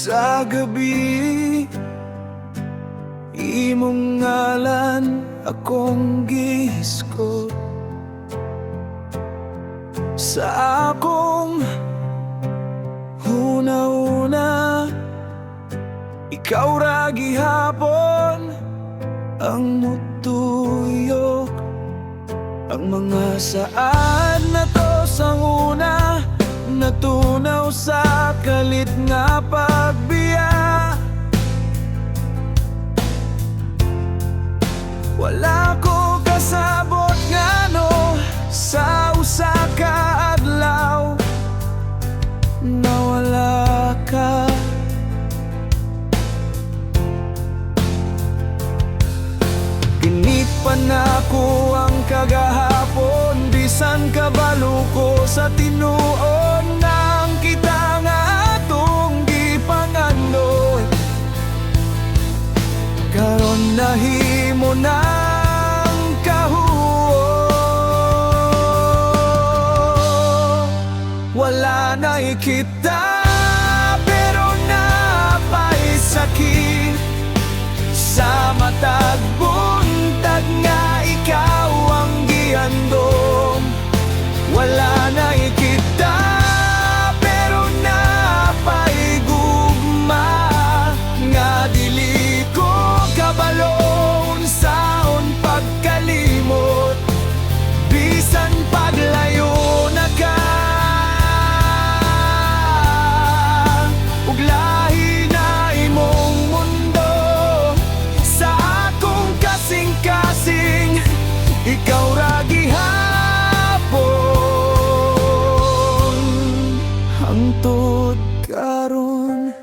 Sa gabi, imong ngalan akong gihiskot. Sa akong huna-huna, ikaw ra gihapon ang mutuyok. Ang mga saad na to sang una, natunaw sa kalit nga pagbiya. Wala ko kasabot ngano sa usa ka adlaw nawala ka. Ginipan ako ang kagahapon, bisan kabalo ko sa tinuon ng kita nga atong gipangandon. Karon nahimo ng kahuo, wala na kita pero napay sakit sa matag buntag nga ikaw ang giandom. Wala na kita pero napay gugma nga dili ko kabalon saon pagkalimot, bisan paglayo na ka. Ug lahi na imong mundo sa akong kasing-kasing, ikaw ra gihapon hangtod karon.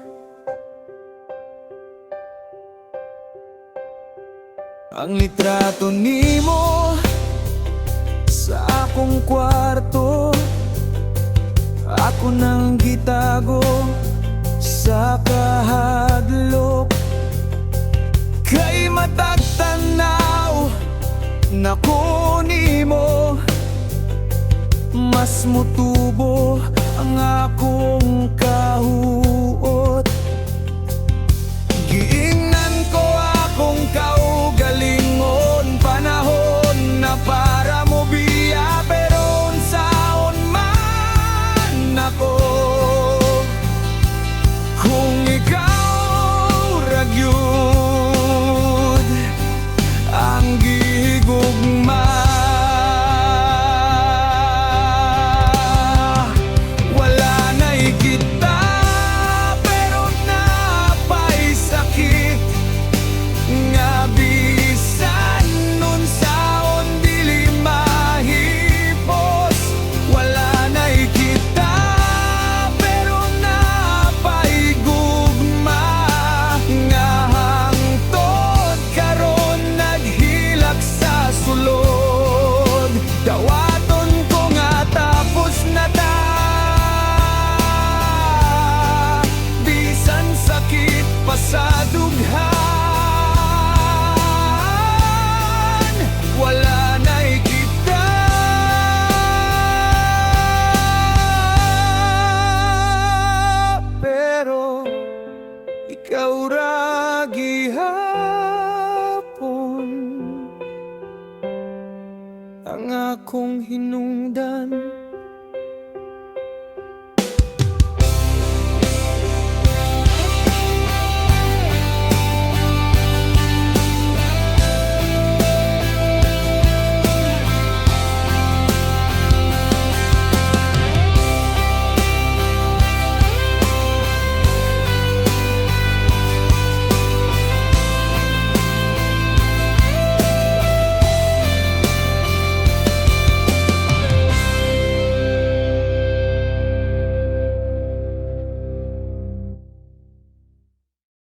Ang litrato nimo sa akong kwarto, ako nang gitago sa kahadlok. Kay matag tanaw nako nimo, mas mutubo ang akong kahuot. Giingnan ko akong kaugalingon, panahon na para mo biya, pero unsaon man ako kung ikaw ra gyud ang gihigugma. Wala na kita pero napay sakit nga bisan nun saon dili mahipos. Wala na kita pero napay gugma nga hangtod karon naghilak sa sulod. Dawaton ko nga tapos na ta, bisan sakit pa sa dughan. Wala na kita pero ikaw ra gihapon ang akong hinungdan.